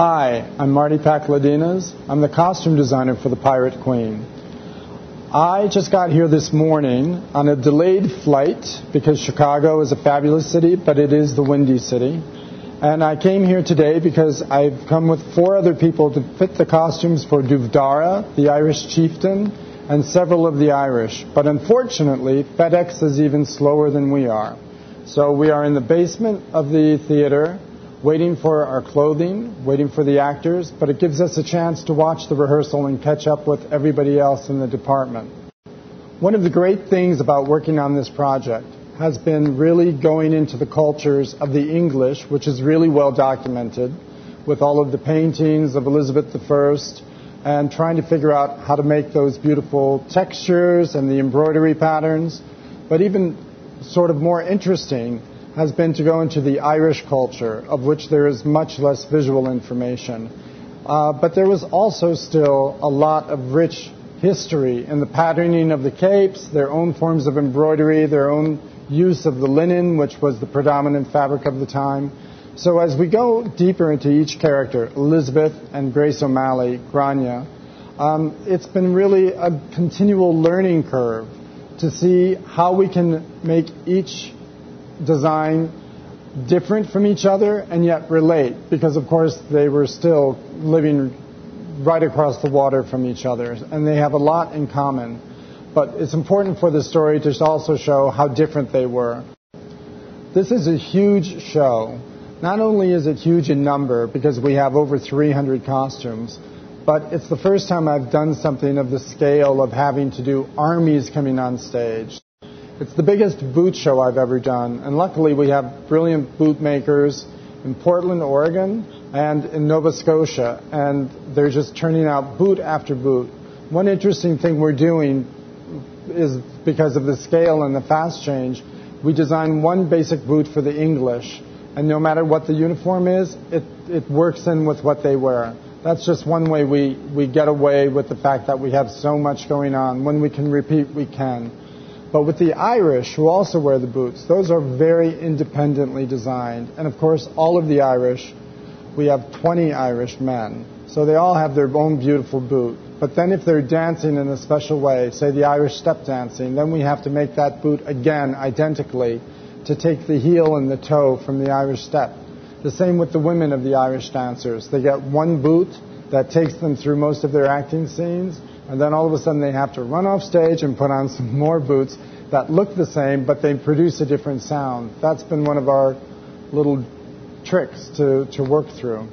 Hi, I'm Marty Pakladinas. I'm the costume designer for the Pirate Queen. I just got here this morning on a delayed flight because Chicago is a fabulous city, but it is the windy city. And I came here today because I've come with 4 other people to fit the costumes for Duvdara, the Irish chieftain, and several of the Irish. But unfortunately, FedEx is even slower than we are. So we are in the basement of the theater, waiting for our clothing, waiting for the actors, but it gives us a chance to watch the rehearsal and catch up with everybody else in the department. One of the great things about working on this project has been really going into the cultures of the English, which is really well documented, with all of the paintings of Elizabeth I, and trying to figure out how to make those beautiful textures and the embroidery patterns. But even sort of more interesting has been to go into the Irish culture, of which there is much less visual information. But there was also still a lot of rich history in the patterning of the capes, their own forms of embroidery, their own use of the linen, which was the predominant fabric of the time. So as we go deeper into each character, Elizabeth and Grace O'Malley, Grania, it's been really a continual learning curve to see how we can make each design different from each other and yet relate, because of course they were still living right across the water from each other and they have a lot in common. But it's important for the story to also show how different they were. This is a huge show. Not only is it huge in number because we have over 300 costumes, but it's the first time I've done something of the scale of having to do armies coming on stage. It's the biggest boot show I've ever done, and luckily we have brilliant boot makers in Portland, Oregon, and in Nova Scotia, and they're just turning out boot after boot. One interesting thing we're doing is, because of the scale and the fast change, we design one basic boot for the English, and no matter what the uniform is, it works in with what they wear. That's just one way we get away with the fact that we have so much going on. When we can repeat, we can. But with the Irish, who also wear the boots, those are very independently designed. And of course, all of the Irish, we have 20 Irish men. So they all have their own beautiful boot. But then if they're dancing in a special way, say the Irish step dancing, then we have to make that boot again identically to take the heel and the toe from the Irish step. The same with the women of the Irish dancers. They get one boot that takes them through most of their acting scenes, and then all of a sudden they have to run off stage and put on some more boots that look the same, but they produce a different sound. That's been one of our little tricks to work through.